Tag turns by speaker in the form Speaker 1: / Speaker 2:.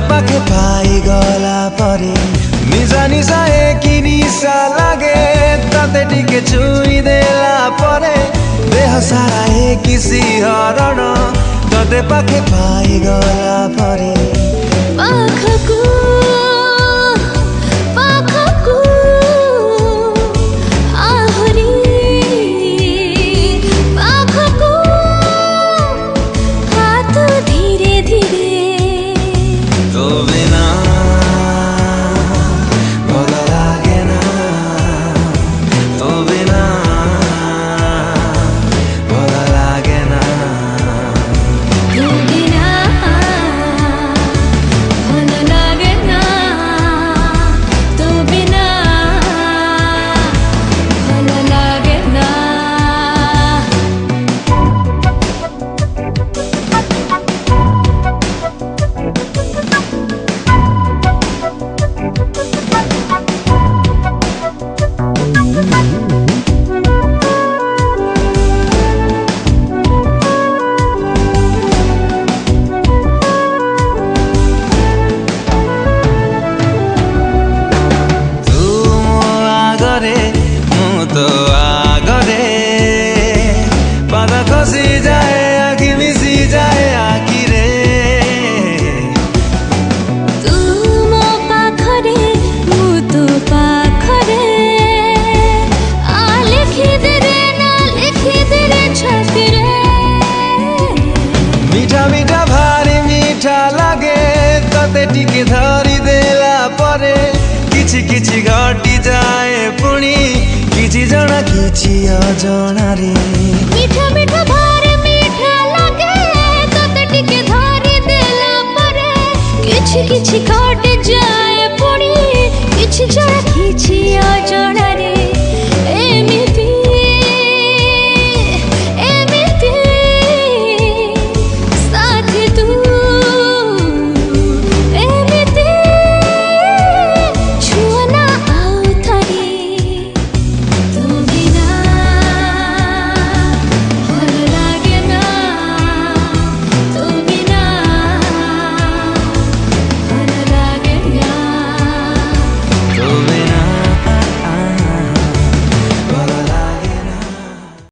Speaker 1: पाखे पाई गला परे निजा निजा एक निशा लागे ताते टिके छुई देला परे देह सारा एक सिहरण ताते पाखे पाई गला परे
Speaker 2: पाखको
Speaker 1: तो आगरे पाद खसी जाए आखि मिसी जाए आखिरे
Speaker 2: तू मो पाखरे मु तो पाखरे आ लिखी दे रे ना लिखी दे रे छाती रे
Speaker 1: मीठा मीठा भारी मीठा लागे तते टिके धरी देला परे किछि किछि घटी जाए पुणी किछि जना किछि अजଣା रे
Speaker 2: मीठा मीठा भारी मीठा लागे तते टिके धरी देला परे किछि किछि घटी जाए पुणी किछि जना किछि अजଣା